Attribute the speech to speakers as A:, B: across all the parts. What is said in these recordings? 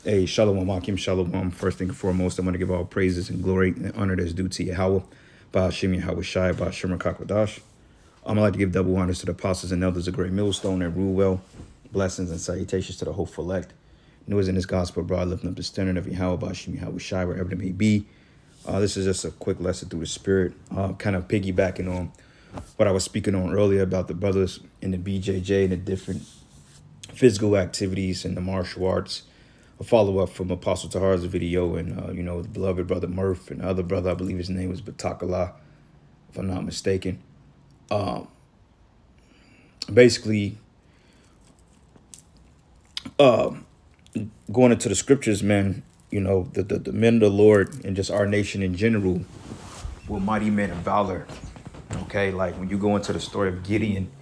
A: Hey, Shalom, Akim, Shalom. First thing and foremost, I want to give all praises and glory and honor that's due to Yahweh, Ba'ashim Yahweh Shai, Ba'ashim Kakwadash. I'd like to give double honors to the apostles and elders of Great Millstone that rule well. Blessings and salutations to the hopeful elect. News in this gospel broad, lifting up the standard of Yahweh, Ba'ashim Yahweh Shai, wherever it may be. This is just a quick lesson through the spirit, kind of piggybacking on what I was speaking on earlier about the brothers in the BJJ and the different physical activities and the martial arts. A follow-up from Apostle Tahar's video and, the beloved brother Murph and the other brother, I believe his name was Batakala, if I'm not mistaken. Basically, going into the scriptures, man, the men of the Lord and just our nation in general were mighty men of valor. Okay, like when you go into the story of Gideon,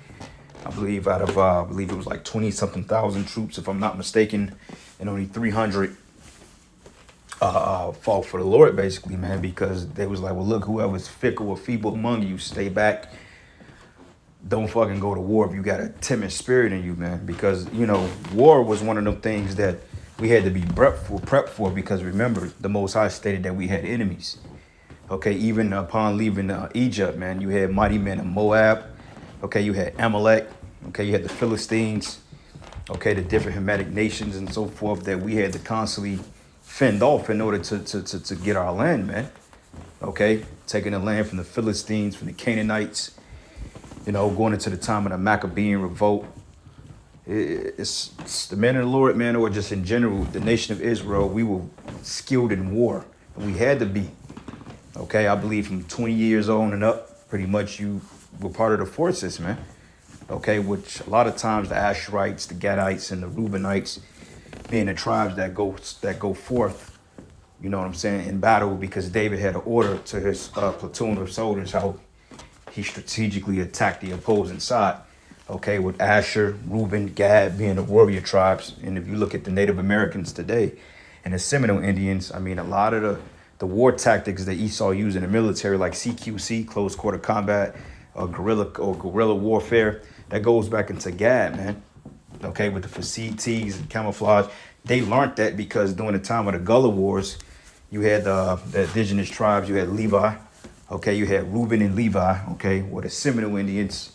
A: I believe out of, I believe it was like 20-something thousand troops, if I'm not mistaken, and only 300 fought for the Lord, basically, man, because they was like, well, look, whoever's fickle or feeble among you, stay back. Don't fucking go to war if you got a timid spirit in you, man, because, war was one of them things that we had to be prepped for because, remember, the Most High stated that we had enemies. Okay, even upon leaving Egypt, man, you had mighty men of Moab. Okay, you had Amalek. Okay, you had the Philistines. Okay, the different Hamitic nations and so forth that we had to constantly fend off in order to get our land, man. Okay, taking the land from the Philistines, from the Canaanites, going into the time of the Maccabean revolt. It's the men of the Lord, man, or just in general, the nation of Israel, we were skilled in war. And we had to be. Okay, I believe from 20 years old and up, pretty much you were part of the forces, man. Okay, which a lot of times the Asherites, the Gadites, and the Reubenites being the tribes that go forth, you know what I'm saying, in battle, because David had an order to his platoon of soldiers how he strategically attacked the opposing side. Okay, with Asher, Reuben, Gad being the warrior tribes. And if you look at the Native Americans today and the Seminole Indians, I mean, a lot of the war tactics that Esau used in the military, like CQC, close quarter combat, guerrilla warfare, that goes back into Gad, man. Okay, with the fatigues and camouflage. They learned that because during the time of the Gullah Wars, you had the indigenous tribes, you had Levi. Okay, you had Reuben and Levi, okay, were the Seminole Indians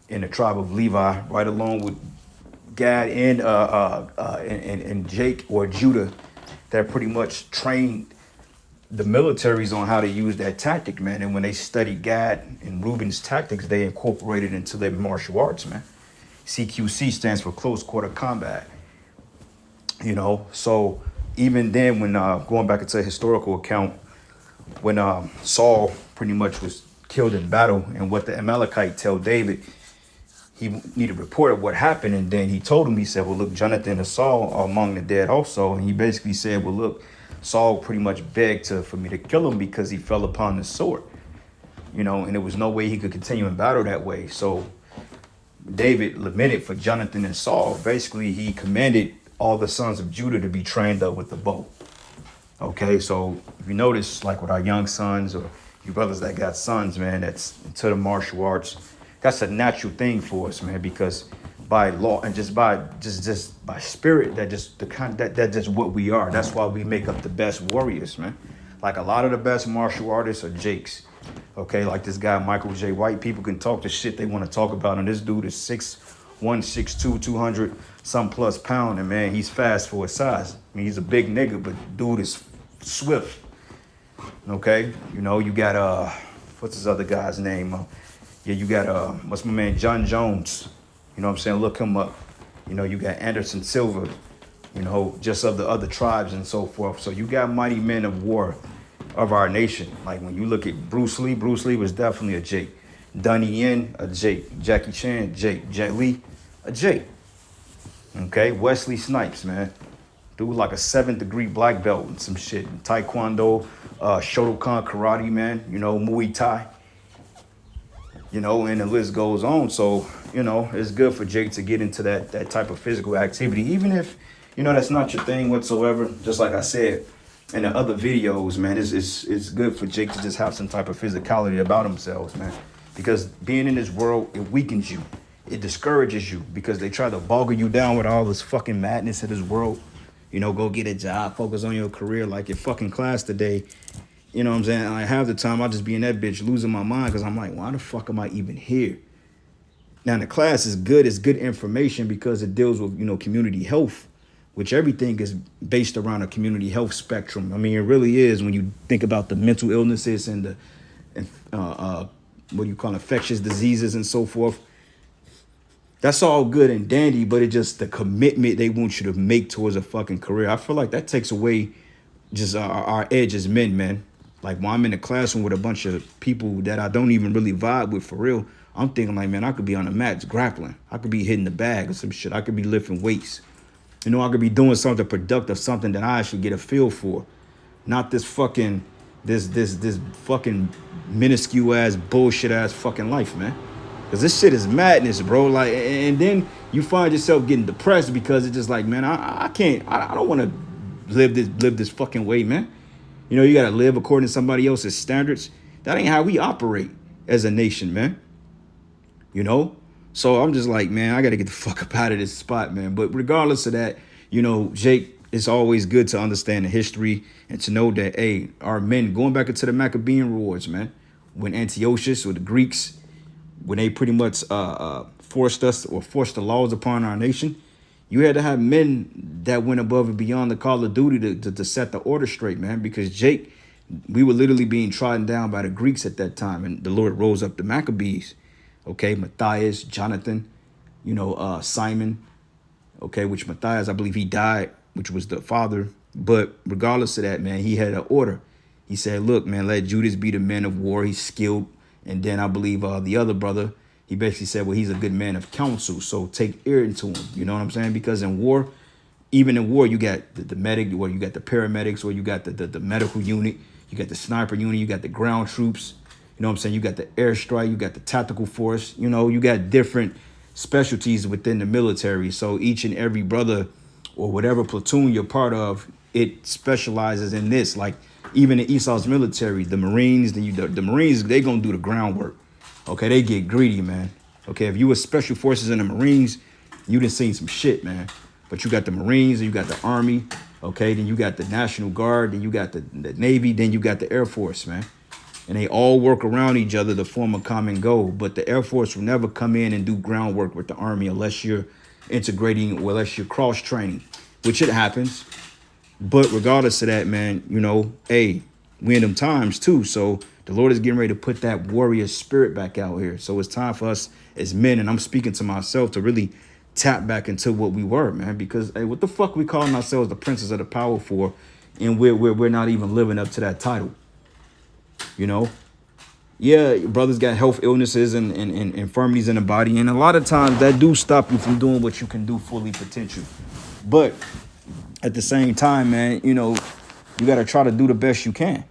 A: in the tribe of Levi, right along with Gad and Jake or Judah, that pretty much trained the militaries on how to use that tactic, man. And when they studied Gad and Reuben's tactics, they incorporated into their martial arts, man. CQC stands for close quarter combat. So even then, when going back into a historical account, when Saul pretty much was killed in battle, and what the Amalekite tell David, he needed a report of what happened, and then he told him, he said, well, look, Jonathan and Saul are among the dead also. And he basically said, well, look, Saul pretty much begged for me to kill him because he fell upon the sword, and there was no way he could continue in battle that way. So David lamented for Jonathan and Saul. Basically, he commanded all the sons of Judah to be trained up with the bow. Okay, so if you notice, like with our young sons or you brothers that got sons, man, that's into the martial arts, that's a natural thing for us, man, because by law and just by spirit, that's just what we are. That's why we make up the best warriors, man. Like a lot of the best martial artists are Jakes. Okay, like this guy Michael J. White. People can talk the shit they want to talk about, and this dude is 6'1", 6'2", 200 some plus pound, and man, he's fast for his size. I mean, he's a big nigga, but dude is swift. Okay, you got what's his other guy's name? You got what's my man John Jones. You know what I'm saying? Look him up. You got Anderson Silva, just of the other tribes and so forth. So you got mighty men of war of our nation. Like when you look at Bruce Lee was definitely a Jake. Donnie Yen, a Jake. Jackie Chan, Jake. Jet Li, a Jake. Okay, Wesley Snipes, man. Dude like a 7th degree black belt and some shit. Taekwondo, Shotokan karate, man. Muay Thai. And the list goes on. So, it's good for Jake to get into that type of physical activity, even if, that's not your thing whatsoever. Just like I said in the other videos, man, it's good for Jake to just have some type of physicality about themselves, man. Because being in this world, it weakens you. It discourages you because they try to boggle you down with all this fucking madness of this world. You know, go get a job, focus on your career. Like your fucking class today, you know what I'm saying? I half the time I'll just be in that bitch losing my mind because I'm like, why the fuck am I even here? Now the class is good. It's good information because it deals with, you know, community health, which everything is based around a community health spectrum. I mean, it really is when you think about the mental illnesses and the what do you call infectious diseases and so forth. That's all good and dandy, but it just the commitment they want you to make towards a fucking career. I feel like that takes away just our edge as men, man. Like when I'm in the classroom with a bunch of people that I don't even really vibe with for real, I'm thinking like, man, I could be on the mats grappling. I could be hitting the bag or some shit. I could be lifting weights. You know, I could be doing something productive, something that I actually get a feel for. Not this fucking, this fucking minuscule ass, bullshit ass fucking life, man. Cause this shit is madness, bro. Like, and then you find yourself getting depressed because it's just like, man, I can't, I don't want to live this fucking way, man. You know, you gotta live according to somebody else's standards. That ain't how we operate as a nation, man. You know? So I'm just like, man, I gotta get the fuck up out of this spot, man. But regardless of that, you know, Jake, it's always good to understand the history and to know that, hey, our men, going back into the Maccabean Wars, man, when Antiochus or the Greeks, when they pretty much forced the laws upon our nation, you had to have men that went above and beyond the call of duty to set the order straight, man. Because Jake, we were literally being trodden down by the Greeks at that time, and the Lord rose up the Maccabees. Okay, Matthias, Jonathan, you know, Simon. Okay, which Matthias, I believe he died, which was the father. But regardless of that, man, he had an order. He said, look, man, let Judas be the man of war. He's skilled. And then I believe the other brother, he basically said, well, he's a good man of counsel. So take ear into him. You know what I'm saying? Because in war, even in war, you got the medic, or you got the paramedics, or you got the medical unit, you got the sniper unit, you got the ground troops. You know what I'm saying? You got the airstrike, you got the tactical force. You know, you got different specialties within the military. So each and every brother or whatever platoon you're part of, it specializes in this. Like even in Esau's military, the Marines, the Marines, they gonna do the groundwork. Okay, they get greedy, man. Okay, if you were special forces in the Marines, you done seen some shit, man. But you got the Marines, and you got the Army, okay, then you got the National Guard, then you got the Navy, then you got the Air Force, man. And they all work around each other to form a common goal. But the Air Force will never come in and do groundwork with the Army unless you're integrating or unless you're cross-training, which it happens. But regardless of that, man, you know, hey, we in them times too. So the Lord is getting ready to put that warrior spirit back out here. So it's time for us as men, and I'm speaking to myself, to really tap back into what we were, man. Because, hey, what the fuck we calling ourselves the princes of the power for, and we're not even living up to that title? You know, yeah, brothers got health illnesses and infirmities in the body. And a lot of times that do stop you from doing what you can do fully potential. But at the same time, man, you know, you got to try to do the best you can,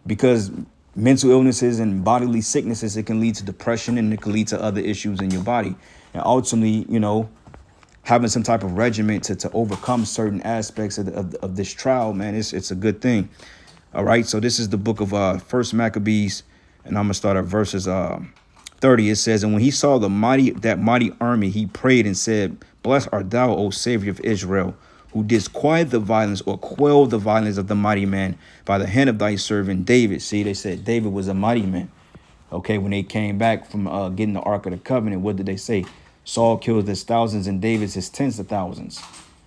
A: because mental illnesses and bodily sicknesses, it can lead to depression and it can lead to other issues in your body. And ultimately, you know, having some type of regimen to overcome certain aspects of this trial, man, it's a good thing. All right, so this is the book of First Maccabees, and I'm gonna start at verses 30. It says, and when he saw that mighty army, he prayed and said, blessed art thou, O Savior of Israel, who didst quiet the violence or quell the violence of the mighty man by the hand of thy servant David. See, they said David was a mighty man. Okay, when they came back from getting the Ark of the Covenant, what did they say? Saul killed his thousands and David his tens of thousands.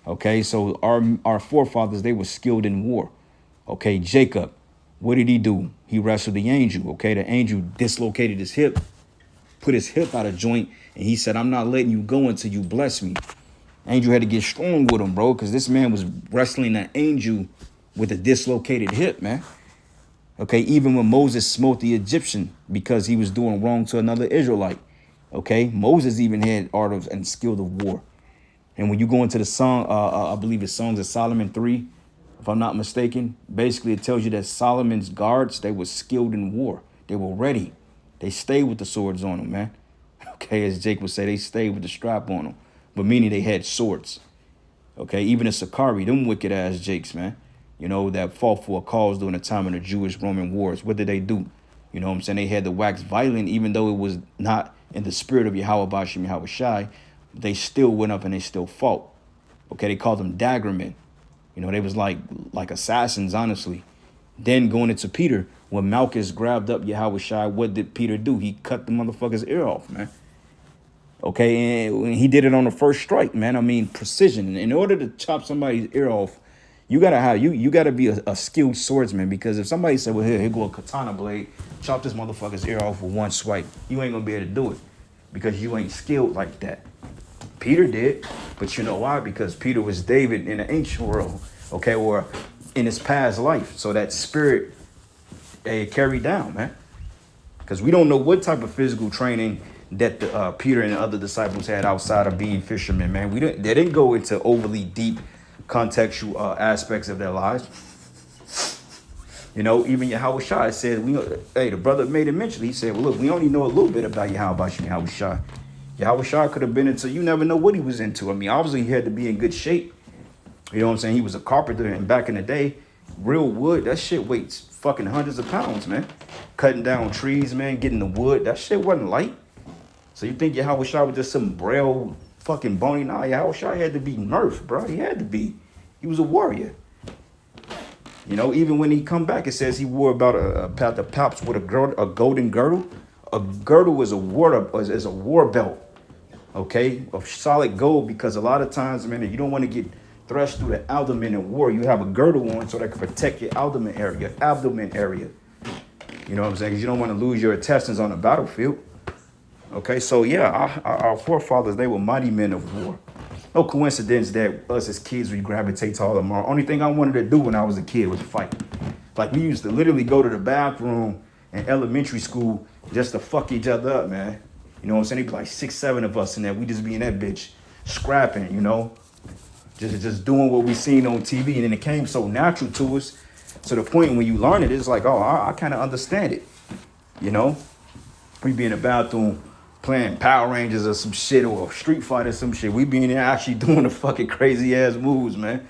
A: Okay, so our forefathers, they were skilled in war. Okay, Jacob, what did he do? He wrestled the angel. Okay, the angel dislocated his hip, put his hip out of joint, and he said, I'm not letting you go until you bless me. Angel had to get strong with him, bro, because this man was wrestling that angel with a dislocated hip, man. Okay, even when Moses smote the Egyptian because he was doing wrong to another Israelite. Okay, Moses even had art of and skill of war. And when you go into the song, I believe it's Songs of Solomon 3, if I'm not mistaken, basically it tells you that Solomon's guards, they were skilled in war. They were ready. They stayed with the swords on them, man. Okay, as Jake would say, they stayed with the strap on them. But meaning they had swords. Okay, even the Sakari, them wicked ass Jakes, man. You know, that fought for a cause during the time of the Jewish-Roman wars. What did they do? You know what I'm saying? They had to wax violent, even though it was not in the spirit of Yahweh Bashim Yahweh Shai. They still went up and they still fought. Okay, they called them daggermen. You You know, they was like assassins, honestly. Then going into Peter, when Malchus grabbed up Yahushua, what did Peter do? He cut the motherfucker's ear off, man. Okay, and he did it on the first strike, man. I mean, precision. In order to chop somebody's ear off, you gotta have you gotta be a skilled swordsman. Because if somebody said, "Well, here go a katana blade, chop this motherfucker's ear off with one swipe," you ain't gonna be able to do it because you ain't skilled like that. Peter did, but you know why? Because Peter was David in the ancient world, okay, or in his past life. So that spirit carried down, man. Because we don't know what type of physical training that Peter and the other disciples had outside of being fishermen, man. They didn't go into overly deep contextual aspects of their lives. You know, even Yahushua said, the brother made a mention. He said, well, look, we only know a little bit about Yahushua. Yahushua could have been into, you never know what he was into. I mean, obviously he had to be in good shape. You know what I'm saying? He was a carpenter, and back in the day, real wood, that shit weighs fucking hundreds of pounds, man. Cutting down trees, man, getting the wood, that shit wasn't light. So you think Yahushua was just some braille fucking bony? Nah, Yahushua had to be nerfed, bro. He had to be. He was a warrior. You know, even when he come back, it says he wore about a path of paps with a golden girdle. A girdle is a war belt, okay, of solid gold. Because a lot of times, man, you don't want to get thrust through the abdomen in war. You have a girdle on so that can protect your abdomen area. You know what I'm saying? Because you don't want to lose your intestines on the battlefield. Okay, so yeah, our forefathers, they were mighty men of war. No coincidence that us as kids, we gravitate to all of them. The only thing I wanted to do when I was a kid was fight. Like, we used to literally go to the bathroom in elementary school just to fuck each other up, man. You know what I'm saying? There'd be like 6, 7 of us in there. We just be in that bitch scrapping, you know, just doing what we seen on TV. And then it came so natural to us to the point when you learn it, it's like, oh, I kind of understand it, you know? We be in the bathroom playing Power Rangers or some shit, or Street Fighter or some shit. We be in there actually doing the fucking crazy ass moves, man.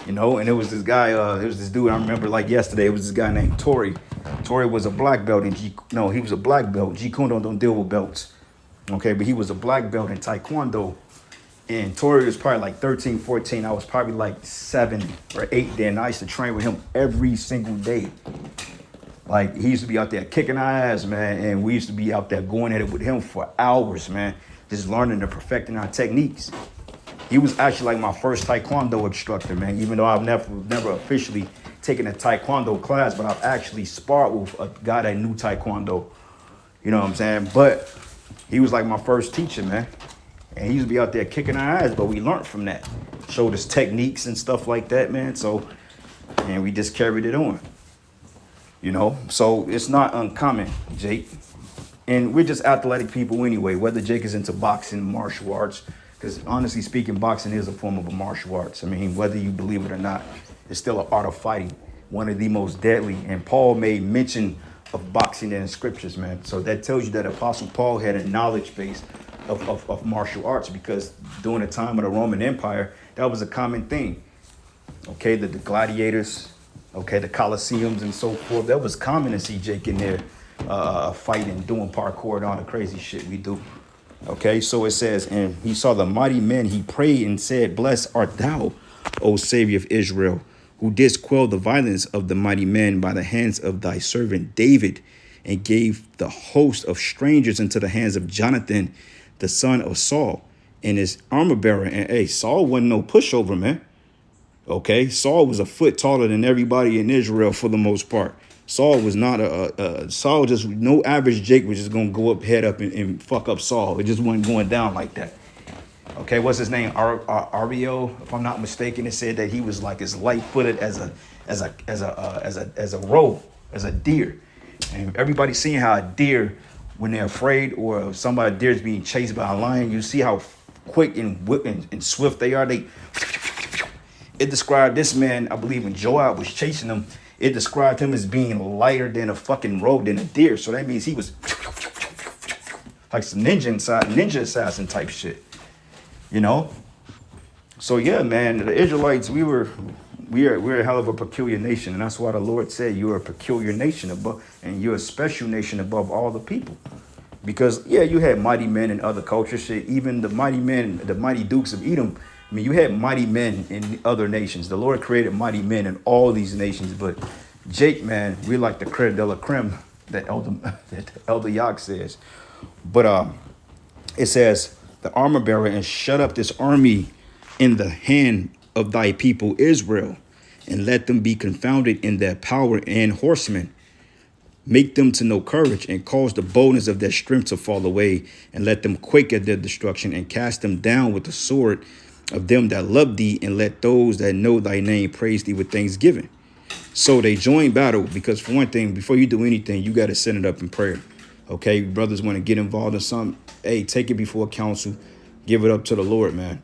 A: You know, and it was this guy, this dude, I remember like yesterday, it was this guy named Tori. Tori was a black belt in he was a black belt. Jeet Kune Do don't deal with belts. Okay, but he was a black belt in Taekwondo. And Tori was probably like 13, 14. I was probably like 7 or 8 then. I used to train with him every single day. Like, he used to be out there kicking our ass, man. And we used to be out there going at it with him for hours, man. Just learning and perfecting our techniques. He was actually like my first Taekwondo instructor, man. Even though I've never officially taken a Taekwondo class, but I've actually sparred with a guy that knew Taekwondo. You know what I'm saying? But he was like my first teacher, man. And he used to be out there kicking our ass, but we learned from that. Showed us techniques and stuff like that, man. So, and we just carried it on. You know, so it's not uncommon, Jake. And we're just athletic people anyway, whether Jake is into boxing, martial arts, because honestly speaking, boxing is a form of a martial arts. I mean, whether you believe it or not, it's still an art of fighting, one of the most deadly. And Paul made mention of boxing in the scriptures, man. So that tells you that Apostle Paul had a knowledge base of martial arts, because during the time of the Roman Empire, that was a common thing. Okay, the gladiators, okay, the Colosseums and so forth. That was common to see Jake in there fighting, doing parkour and all the crazy shit we do. Okay, so it says, and he saw the mighty men, he prayed and said, blessed art thou, O Savior of Israel, who didst quell the violence of the mighty men by the hands of thy servant David, and gave the host of strangers into the hands of Jonathan, the son of Saul, and his armor bearer. And hey, Saul wasn't no pushover, man. Okay, Saul was a foot taller than everybody in Israel for the most part. Saul was not Saul, just no average Jake was just gonna go up, head up, and fuck up Saul. It just wasn't going down like that. Okay, what's his name? Ario, if I'm not mistaken. It said that he was like as light-footed as a roe, as a deer. And everybody seeing how a deer, when they're afraid, or somebody deer is being chased by a lion, you see how quick and swift they are. It described this man, I believe when Joab was chasing him, it described him as being lighter than a fucking roe, than a deer. So that means he was like some ninja assassin type shit, you know? So yeah, man, the Israelites, we're a hell of a peculiar nation. And that's why the Lord said you're a peculiar nation and you're a special nation above all the people. Because yeah, you had mighty men in other cultures, shit. Even the mighty men, the mighty dukes of Edom, I mean, you had mighty men in other nations. The Lord created mighty men in all these nations, but Jake, man, we like the creme de la creme that Elder Yak says. But it says, the armor bearer, and shut up this army in the hand of thy people Israel, and let them be confounded in their power and horsemen. Make them to know courage, and cause the boldness of their strength to fall away, and let them quake at their destruction, and cast them down with the sword of them that love thee, and let those that know thy name praise thee with thanksgiving. So they join battle, because for one thing, before you do anything, you got to send it up in prayer. Okay, brothers want to get involved in something, hey, take it before council, give it up to the Lord, man.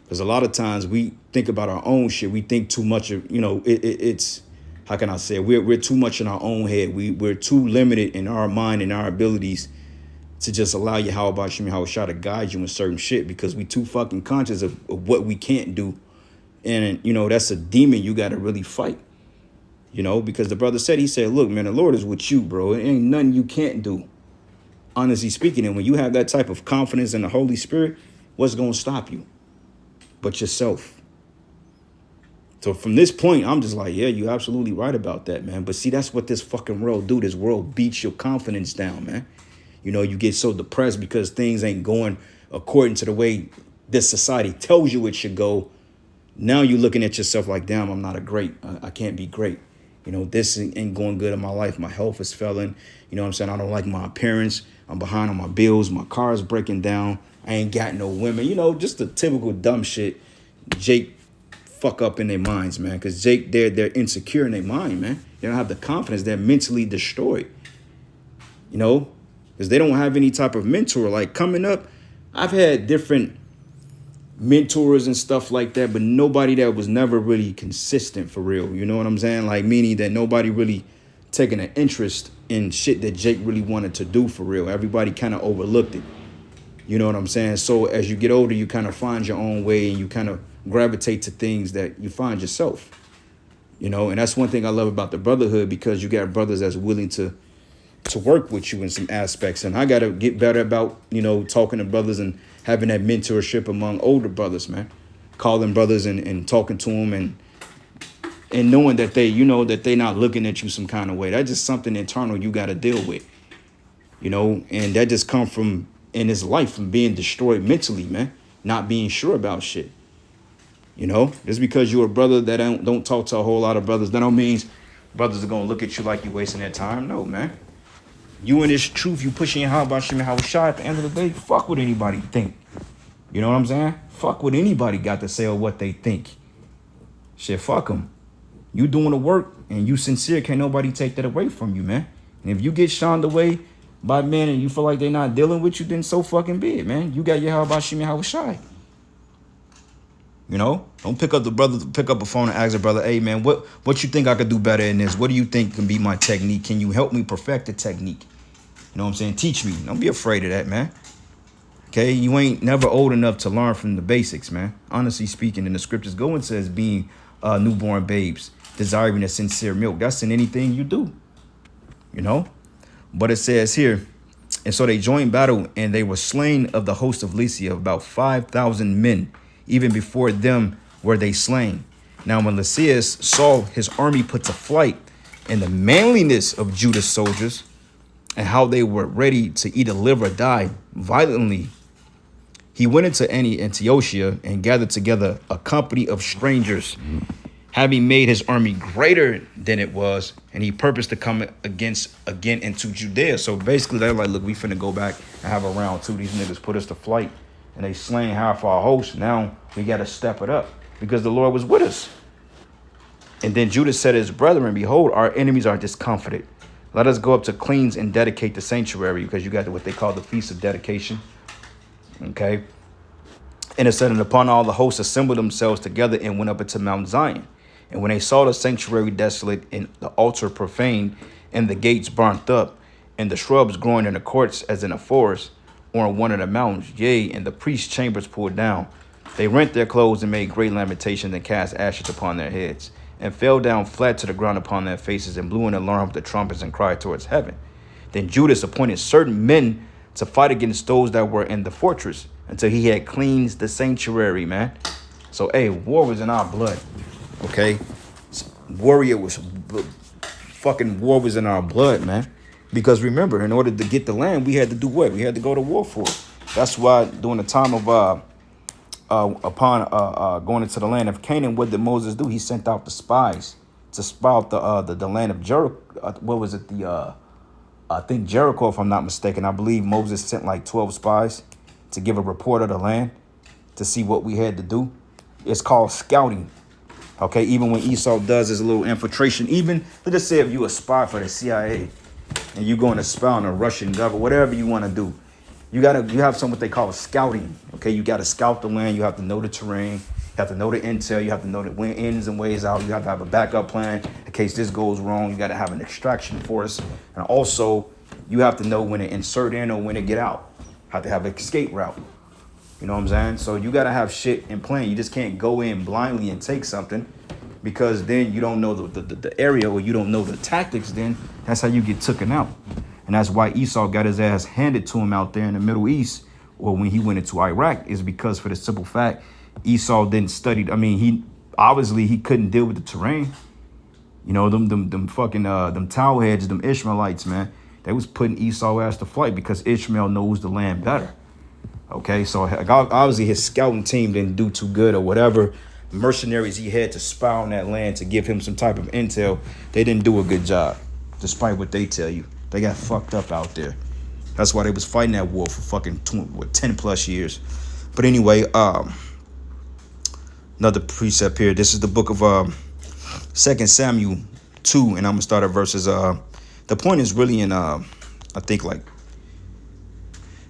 A: Because a lot of times we think about our own shit. We think too much of, it's, how can I say it? We're too much in our own head. We're too limited in our mind and our abilities to just allow Yahweh Shem Yahweh Shah to guide you in certain shit, because we too fucking conscious of what we can't do. And, that's a demon you got to really fight, because the brother said, he said, look, man, the Lord is with you, bro. It ain't nothing you can't do, honestly speaking. And when you have that type of confidence in the Holy Spirit, what's going to stop you but yourself? So from this point, I'm just like, yeah, you're absolutely right about that, man. But see, that's what this fucking world do. This world beats your confidence down, man. You get so depressed because things ain't going according to the way this society tells you it should go. Now you're looking at yourself like, damn, I'm not I can't be great. This ain't going good in my life. My health is failing. You know what I'm saying? I don't like my appearance. I'm behind on my bills. My car is breaking down. I ain't got no women. Just the typical dumb shit Jake fuck up in their minds, man. Because Jake, they're insecure in their mind, man. They don't have the confidence. They're mentally destroyed. Because they don't have any type of mentor. Like coming up, I've had different mentors and stuff like that, but nobody that was never really consistent for real. You know what I'm saying? Like meaning that nobody really taking an interest in shit that Jake really wanted to do for real. Everybody kind of overlooked it. You know what I'm saying? So as you get older, you kind of find your own way, and you kind of gravitate to things that you find yourself. And that's one thing I love about the brotherhood, because you got brothers that's willing to work with you in some aspects. And I got to get better about, talking to brothers and having that mentorship among older brothers, man. Calling brothers and talking to them and knowing that that they not looking at you some kind of way. That's just something internal you got to deal with, and that just come from in his life from being destroyed mentally, man, not being sure about shit. Just because you're a brother that don't talk to a whole lot of brothers, that don't mean brothers are going to look at you like you're wasting their time. No, man. You in this truth, you pushing your how about Shimmy how shy at the end of the day, fuck what anybody think. You know what I'm saying? Fuck what anybody got to say or what they think. Shit, fuck them. You doing the work and you sincere, can't nobody take that away from you, man. And if you get shunned away by men and you feel like they're not dealing with you, then so fucking be it, man. You got your how about Shimmy how shy. Don't pick up a phone and ask a brother, hey, man, what you think I could do better in this? What do you think can be my technique? Can you help me perfect the technique? You know what I'm saying? Teach me. Don't be afraid of that, man. Okay? You ain't never old enough to learn from the basics, man. Honestly speaking, in the scriptures go and says being newborn babes, desiring a sincere milk. That's in anything you do, But it says here, and so they joined battle, and they were slain of the host of Lycia, about 5,000 men. Even before them were they slain. Now when Lysias saw his army put to flight, and the manliness of Judah's soldiers, and how they were ready to either live or die violently, he went into Antiochia and gathered together a company of strangers, having made his army greater than it was, and he purposed to come again into Judea. So basically they're like, look, we finna go back and have a round two. These niggas put us to flight, and they slain half our host. Now we got to step it up because the Lord was with us. And then Judah said to his brethren, behold, our enemies are discomfited. Let us go up to cleanse and dedicate the sanctuary, because you got what they call the Feast of Dedication. Okay. And it said, and upon all the hosts assembled themselves together and went up into Mount Zion. And when they saw the sanctuary desolate and the altar profaned and the gates burnt up and the shrubs growing in the courts as in a forest or on one of the mountains, yea, and the priest's chambers pulled down, they rent their clothes and made great lamentations and cast ashes upon their heads, and fell down flat to the ground upon their faces, and blew an alarm with the trumpets and cried towards heaven. Then Judas appointed certain men to fight against those that were in the fortress until he had cleansed the sanctuary, man. So, hey, war was in our blood. Okay, warrior was fucking war was in our blood, man. Because remember, in order to get the land, we had to do what? We had to go to war for it. That's why during the time of upon going into the land of Canaan, what did Moses do? He sent out the spies to spy out the land of Jericho. What was it? I think Jericho, if I'm not mistaken. I believe Moses sent like 12 spies to give a report of the land to see what we had to do. It's called scouting. Okay, even when Esau does his little infiltration, even let's just say if you a spy for the CIA and you going to spy on the Russian government, whatever you want to do, you have something what they call scouting. Okay, you got to scout the land. You have to know the terrain. You have to know the intel. You have to know the ins and ways out. You have to have a backup plan in case this goes wrong. You got to have an extraction force, and also you have to know when to insert in or when to get out. Have to have an escape route. You know what I'm saying? So you got to have shit in plan. You just can't go in blindly and take something, because then you don't know the area, or you don't know the tactics. Then that's how you get taken out. And that's why Esau got his ass handed to him out there in the Middle East, or when he went into Iraq, is because for the simple fact Esau didn't study. I mean, he couldn't deal with the terrain. You know, them fucking them towelheads, them Ishmaelites, man, they was putting Esau ass to flight because Ishmael knows the land better. Okay, so obviously his scouting team didn't do too good, or whatever mercenaries he had to spy on that land to give him some type of intel, they didn't do a good job, despite what they tell you. They got fucked up out there. That's why they was fighting that war for fucking 10 plus years. But anyway, another precept here. This is the book of 2 Samuel 2, and I'm gonna start at verses. The point is really in I think like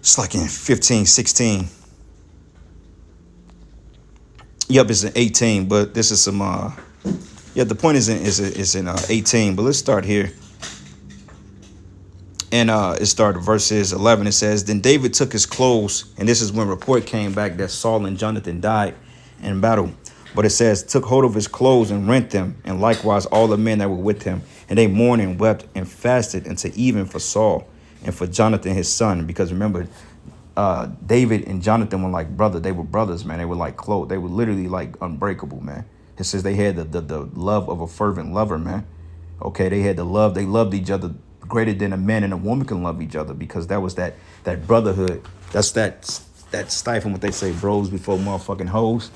A: it's like in 15, 16. Yep, it's in 18, but this is some the point is in 18, but let's start here. And it started verses 11. It says, then David took his clothes, and this is when report came back that Saul and Jonathan died in battle. But it says, took hold of his clothes and rent them, and likewise all the men that were with him. And they mourned and wept and fasted until even for Saul and for Jonathan his son. Because remember, David and Jonathan were like brother. They were brothers, man. They were like close. They were literally like unbreakable, man. It says they had the love of a fervent lover, man. Okay, they had the love. They loved each other greater than a man and a woman can love each other, because that was that brotherhood. That's that stifling what they say, bros before motherfucking hoes.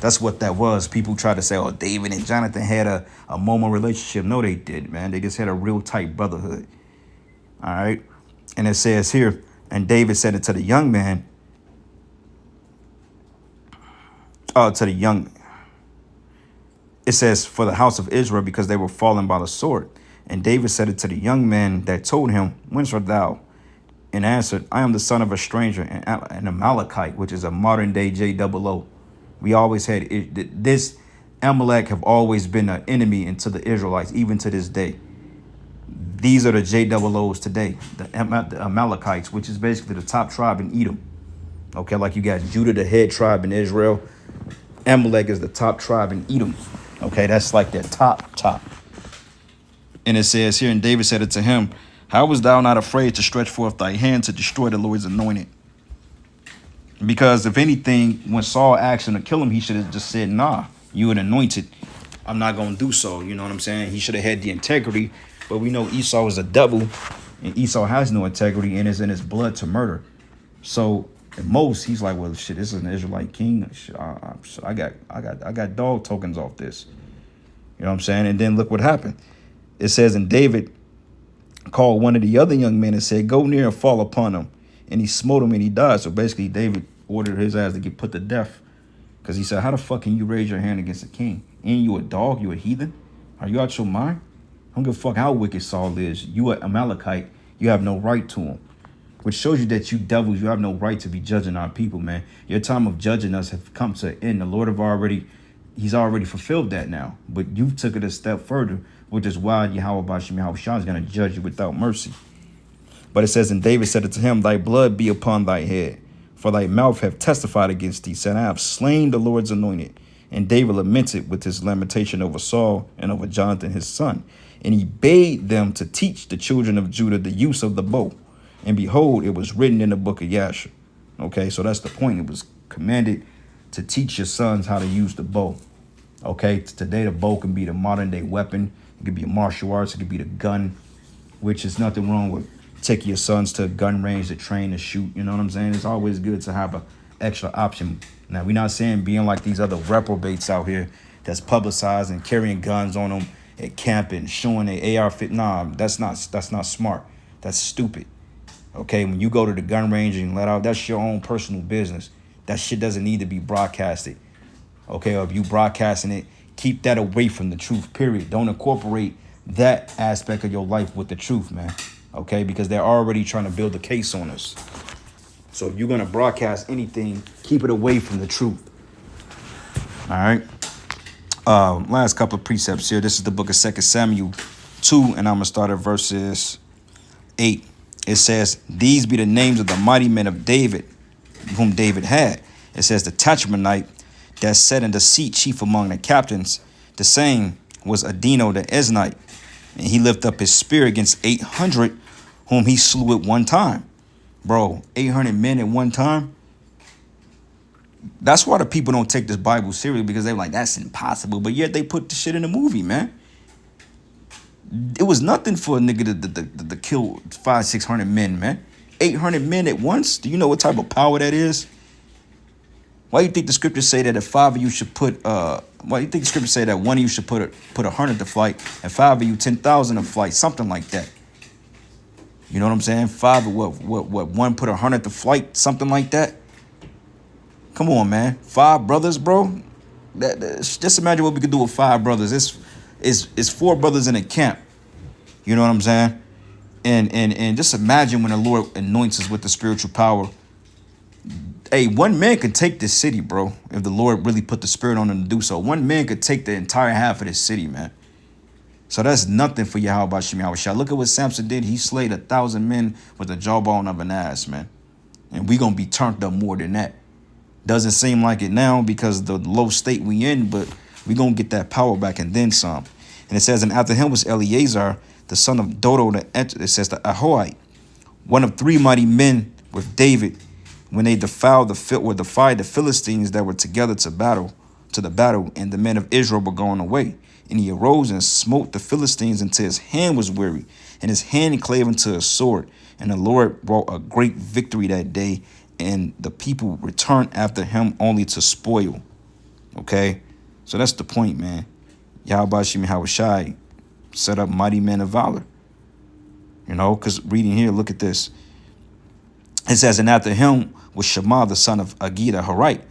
A: That's what that was. People try to say, oh, David and Jonathan had a Momo relationship. No, they did, man. They just had a real tight brotherhood. All right. And it says here, and David said it to the young man, it says, for the house of Israel, because they were fallen by the sword. And David said it to the young man that told him, whence art thou? And answered, I am the son of a stranger, an Amalekite, which is a modern day JOO. We always had this. Amalek have always been an enemy into the Israelites, even to this day. These are the JOOs today, the Amalekites, which is basically the top tribe in Edom. Okay, like you got Judah, the head tribe in Israel. Amalek is the top tribe in Edom. Okay, that's like their top. And it says here, and David said it to him, how was thou not afraid to stretch forth thy hand to destroy the Lord's anointed? Because if anything, when Saul asked him to kill him, he should have just said, nah, you an anointed. I'm not going to do so. You know what I'm saying? He should have had the integrity. But we know Esau is a devil, and Esau has no integrity, and it's in his blood to murder. So at most, he's like, well, shit, this is an Israelite king. I got dog tokens off this. You know what I'm saying? And then look what happened. It says, and David called one of the other young men and said, go near and fall upon him. And he smote him and he died. So basically, David ordered his ass to get put to death, because he said, how the fuck can you raise your hand against a king? Ain't you a dog? You a heathen? Are you out your mind? I don't give a fuck how wicked Saul is. You an Amalekite. You have no right to him. Which shows you that you devils, you have no right to be judging our people, man. Your time of judging us have come to an end. The Lord he's already fulfilled that now. But you took it a step further, which is why Yahweh Bashim Yahushua is going to judge you without mercy. But it says, and David said it to him, thy blood be upon thy head, for thy mouth have testified against thee, said, I have slain the Lord's anointed. And David lamented with his lamentation over Saul and over Jonathan his son. And he bade them to teach the children of Judah the use of the bow. And behold, it was written in the book of Yashar. Okay, so that's the point. It was commanded to teach your sons how to use the bow. Okay, today the bow can be the modern day weapon. It could be a martial arts. It could be the gun, which is nothing wrong with taking your sons to a gun range to train to shoot. You know what I'm saying? It's always good to have an extra option. Now, we're not saying being like these other reprobates out here that's publicized and carrying guns on them at camp and showing their AR fit. Nah, that's not smart. That's stupid. Okay, when you go to the gun range and let out, that's your own personal business. That shit doesn't need to be broadcasted. Okay, or if you broadcasting it, keep that away from the truth, period. Don't incorporate that aspect of your life with the truth, man. Okay, because they're already trying to build a case on us. So if you're going to broadcast anything, keep it away from the truth. All right. Last couple of precepts here. This is the book of 2 Samuel 2, and I'm going to start at verses 8. It says, these be the names of the mighty men of David, whom David had. It says, the Tachmonite that sat in the seat chief among the captains, the same was Adino the Eznite. And he lifted up his spear against 800, whom he slew at one time. Bro, 800 men at one time? That's why the people don't take this Bible seriously, because they're like, that's impossible. But yet they put the shit in the movie, man. It was nothing for a nigga to kill 500-600 men, man. 800 men at once? Do you know what type of power that is? Why do you think the scriptures say that if 5 of you should put, why do you think the scriptures say that one of you should put 100 to flight and 5 of you 10,000 to flight? Something like that. You know what I'm saying? 5, one put 100 to flight? Something like that. Come on, man. 5 brothers, bro. Just imagine what we could do with 5 brothers. It's 4 brothers in a camp. You know what I'm saying? And just imagine when the Lord anoints us with the spiritual power. Hey, one man could take this city, bro, if the Lord really put the spirit on him to do so. One man could take the entire half of this city, man. So that's nothing for Yahweh Shem Yahushua. Look at what Samson did. He slayed 1,000 men with the jawbone of an ass, man. And we going to be turned up more than that. Doesn't seem like it now because of the low state we in, but we going to get that power back and then some. And it says, and after him was Eleazar, the son of Dodo, it says the Ahoite, one of 3 mighty men with David, when they defied the Philistines that were together to the battle, and the men of Israel were going away. And he arose and smote the Philistines until his hand was weary, and his hand clave unto a sword. And the Lord brought a great victory that day, and the people returned after him only to spoil. Okay? So that's the point, man. Yahweh Shem Yahushai set up mighty men of valor. You know, because reading here, look at this. It says, and after him was Shammah, the son of Agid, a Harite.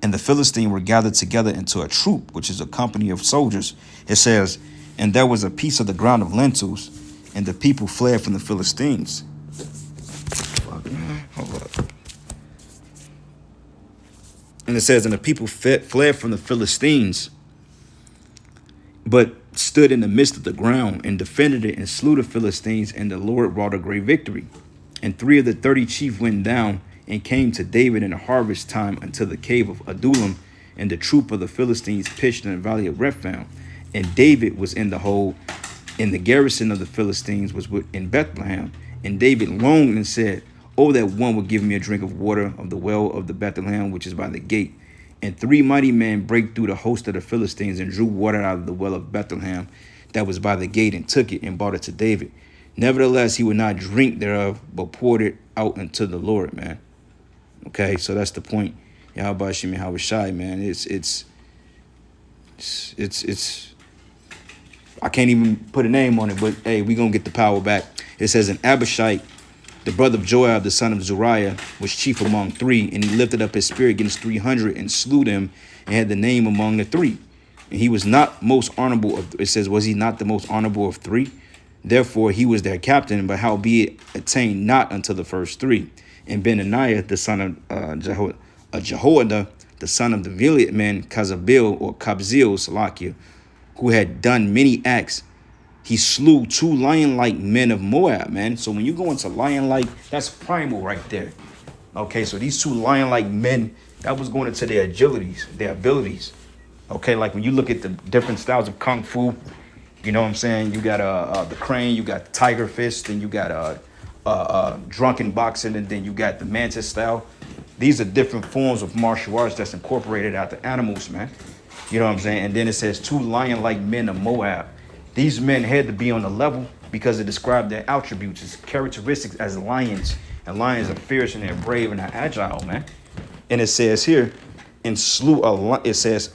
A: And the Philistines were gathered together into a troop, which is a company of soldiers. It says, and there was a piece of the ground of lentils, and the people fled from the Philistines. Hold up. And it says, and the people fled from the Philistines, but stood in the midst of the ground and defended it and slew the Philistines, and the Lord wrought a great victory. And 3 of the 30 chiefs went down and came to David in the harvest time unto the cave of Adullam, and the troop of the Philistines pitched in the valley of Rephaim. And David was in the hold, and the garrison of the Philistines was in Bethlehem. And David longed and said, oh, that one would give me a drink of water of the well of the Bethlehem, which is by the gate. And 3 mighty men brake through the host of the Philistines and drew water out of the well of Bethlehem that was by the gate, and took it and brought it to David. Nevertheless, he would not drink thereof, but poured it out unto the Lord, man. Okay, so that's the point. Yahweh Shem Yahushai, man. It's I can't even put a name on it, but hey, we gonna get the power back. It says, and Abishai, the brother of Joab, the son of Zuriah, was chief among 3, and he lifted up his spear against 300 and slew them, and had the name among the 3. And he was not most honorable of, it says, was he not the most honorable of 3? Therefore he was their captain, but howbeit attained not unto the first 3. And Benaniah, the son of Jehoiada, the son of the valiant man Kazabil or Kabzil Salakia, who had done many acts, he slew 2 lion-like men of Moab, man. So when you go into lion-like, that's primal right there. Okay, so these 2 lion-like men, that was going into their agilities, their abilities. Okay, like when you look at the different styles of Kung Fu, you know what I'm saying? You got the crane, you got tiger fist, and you got drunken boxing, and then you got the mantis style. These are different forms of martial arts that's incorporated out the animals, man. You know what I'm saying? And then it says 2 lion-like men of Moab. These men had to be on the level because it described their attributes, its characteristics as lions. And lions are fierce and they're brave and they're agile, man. And it says here, and slew a lion. It says,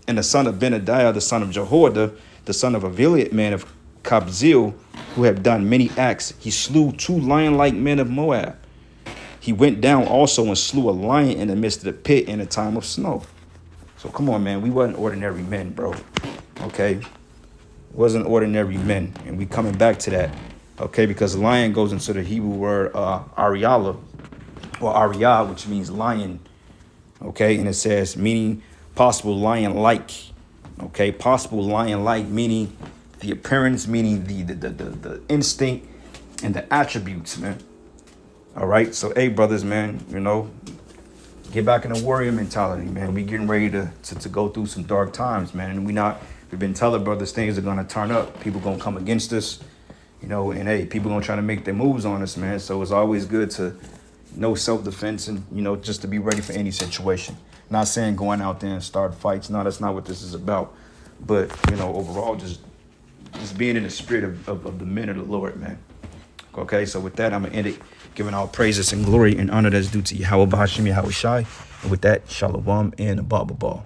A: and the son of Benadiah, the son of Jehoiada, the son of Aviliad, man of Kabzeel, who have done many acts, he slew 2 lion-like men of Moab. He went down also and slew a lion in the midst of the pit in a time of snow. So come on, man. We wasn't ordinary men, bro. Okay? Wasn't ordinary men. And we coming back to that. Okay? Because lion goes into the Hebrew word Ariala, or Ariyah, which means lion. Okay? And it says, meaning possible lion-like. Okay? Possible lion-like, meaning the appearance, meaning the instinct and the attributes, man. All right, so hey, brothers, man, you know, get back in the warrior mentality, man. We getting ready to go through some dark times, man. And we've been telling brothers things are gonna turn up. People gonna come against us, you know, and hey, people gonna try to make their moves on us, man. So it's always good to know self-defense and, you know, just to be ready for any situation. Not saying going out there and start fights. No, that's not what this is about. But, you know, overall, just being in the spirit of the men of the Lord, man. Okay, so with that, I'm going to end it, giving all praises and glory and honor that's due to Yahweh Bahashim Yahweh Shai. And with that, Shalom and Abba.